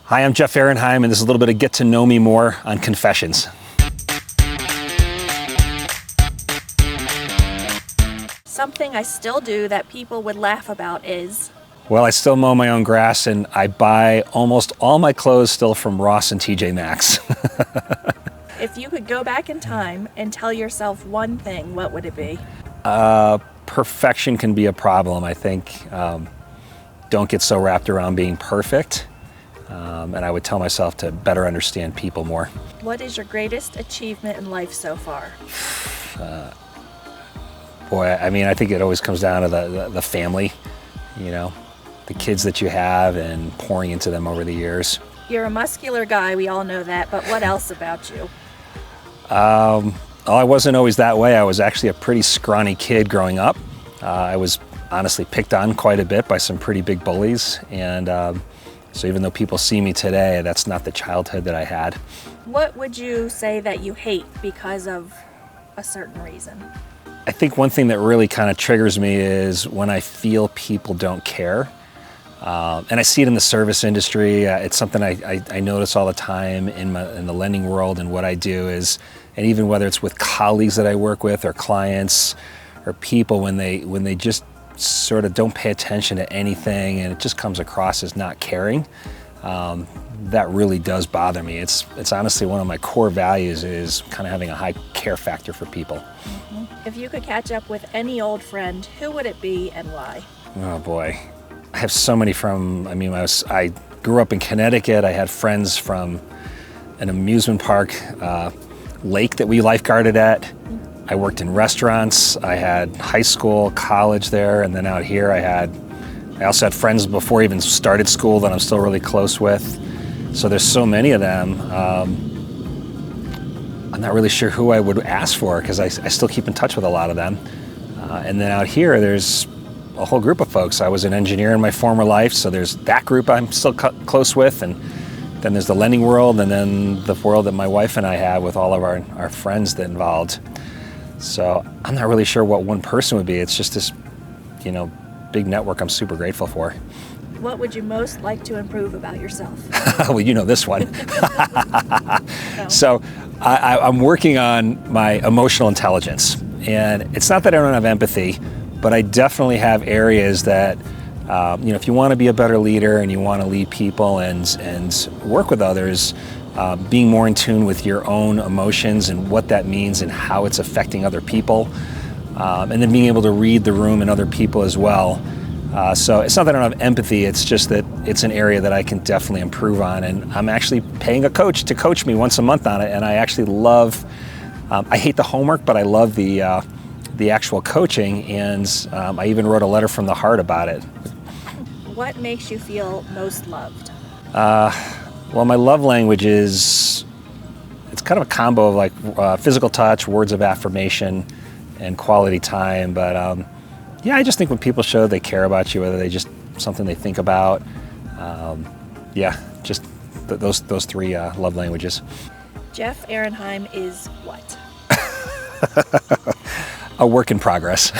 Hi, I'm Jeff Aronheim, and this is a little bit of Get to Know Me More on Confessions. Something I still do that people would laugh about is... Well, I still mow my own grass, and I buy almost all my clothes still from Ross and TJ Maxx. If you could go back in time and tell yourself one thing, what would it be? Perfection can be a problem, I think. Don't get so wrapped around being perfect. And I would tell myself to better understand people more. What is your greatest achievement in life so far? Boy, I mean, I think it always comes down to the family, you know, the kids that you have and pouring into them over the years. You're a muscular guy, we all know that, but what else about you? I wasn't always that way. I was actually a pretty scrawny kid growing up. I was honestly picked on quite a bit by some pretty big bullies, and so even though people see me today, that's not the childhood that I had. What would you say that you hate because of a certain reason? I think one thing that really kind of triggers me is when I feel people don't care. And I see it in the service industry. It's something I notice all the time in the lending world, and what I do is, and even whether it's with colleagues that I work with or clients or people, when they just sort of don't pay attention to anything and it just comes across as not caring, that really does bother me. It's honestly one of my core values, is kind of having a high care factor for people. Mm-hmm. If you could catch up with any old friend, who would it be and why? Oh boy. I have so many I grew up in Connecticut. I had friends from an amusement park lake that we lifeguarded at. I worked in restaurants. I had high school, college there, and then out here I also had friends before I even started school that I'm still really close with. So there's so many of them. I'm not really sure who I would ask for, because I still keep in touch with a lot of them. And then out here there's a whole group of folks. I was an engineer in my former life, so there's that group I'm still close with, and then there's the lending world, and then the world that my wife and I have with all of our friends that involved. So I'm not really sure what one person would be. It's just this, big network I'm super grateful for. What would you most like to improve about yourself? Well, you know this one. No. So I'm working on my emotional intelligence, and it's not that I don't have empathy, but I definitely have areas that, if you want to be a better leader and you want to lead people and work with others, being more in tune with your own emotions and what that means and how it's affecting other people, and then being able to read the room and other people as well. So it's not that I don't have empathy, it's just that it's an area that I can definitely improve on, and I'm actually paying a coach to coach me once a month on it, and I actually love, I hate the homework, but I love the actual coaching, and I even wrote a letter from the heart about it. What makes you feel most loved? Well, my love language it's kind of a combo of like physical touch, words of affirmation, and quality time. But I just think when people show they care about you, whether they just something they think about, just those three love languages. Jeff Aronheim is what? A work in progress.